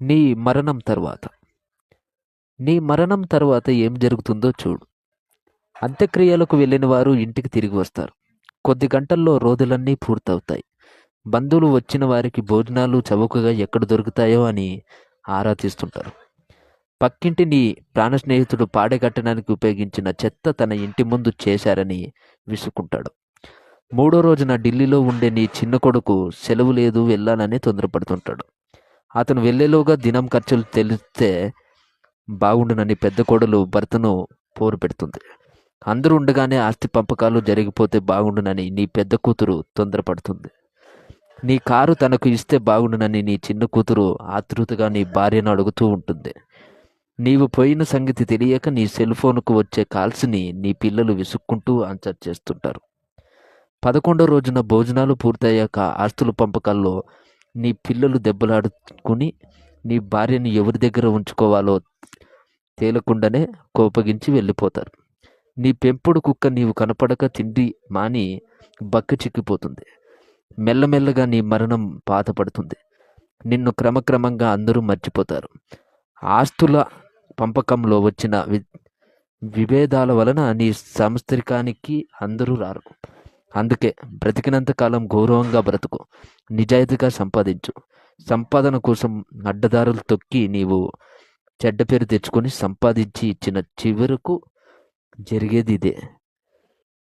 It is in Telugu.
నీ మరణం తరువాత నీ మరణం తరువాత ఏం జరుగుతుందో చూడు. అంత్యక్రియలకు వెళ్ళిన వారు ఇంటికి తిరిగి వస్తారు. కొద్ది గంటల్లో రోజులన్నీ పూర్తవుతాయి. బంధువులు వచ్చిన వారికి భోజనాలు చౌకగా ఎక్కడ దొరుకుతాయో అని ఆరా తీస్తుంటారు. పక్కింటి నీ ప్రాణ స్నేహితుడు పాడెగట్టడానికి ఉపయోగించిన చెత్త తన ఇంటి ముందు చేశారని విసుక్కుంటాడు. మూడో రోజున ఢిల్లీలో ఉండే నీ చిన్న కొడుకు సెలవు లేదు, వెళ్ళాలని తొందరపడుతుంటాడు. అతను వెళ్ళేలోగా దినం ఖర్చులు తెలిస్తే బాగుండునని పెద్ద కోడలు భర్తను పోరు పెడుతుంది. అందరూ ఉండగానే ఆస్తి పంపకాలు జరిగిపోతే బాగుండునని నీ పెద్ద కూతురు తొందరపడుతుంది. నీ కారు తనకు ఇస్తే బాగుండునని నీ చిన్న కూతురు ఆతృతగా నీ భార్యను అడుగుతూ ఉంటుంది. నీవు పోయిన సంగతి తెలియక నీ సెల్ ఫోన్కు వచ్చే కాల్స్ని నీ పిల్లలు విసుక్కుంటూ ఆన్సర్ చేస్తుంటారు. 11వ రోజున భోజనాలు పూర్తయ్యాక ఆస్తుల పంపకాల్లో నీ పిల్లలు దెబ్బలాడుకుని నీ భార్యను ఎవరి దగ్గర ఉంచుకోవాలో తేలకుండానే కోపగించి వెళ్ళిపోతారు. నీ పెంపుడు కుక్క నీవు కనపడక తిండి మాని బక్క చిక్కిపోతుంది. మెల్లమెల్లగా నీ మరణం పాతపడుతుంది. నిన్ను క్రమక్రమంగా అందరూ మర్చిపోతారు. ఆస్తుల పంపకంలో వచ్చిన విభేదాల వలన నీ సంస్కృతికానికి అందరూ రారు. అందుకే బ్రతికినంత కాలం గౌరవంగా బ్రతుకు, నిజాయితీగా సంపాదించు. సంపాదన కోసం అడ్డదారులు తొక్కి నీవు చెడ్డ పేరు తెచ్చుకొని సంపాదించి ఇచ్చిన చివరకు జరిగేది ఇదే.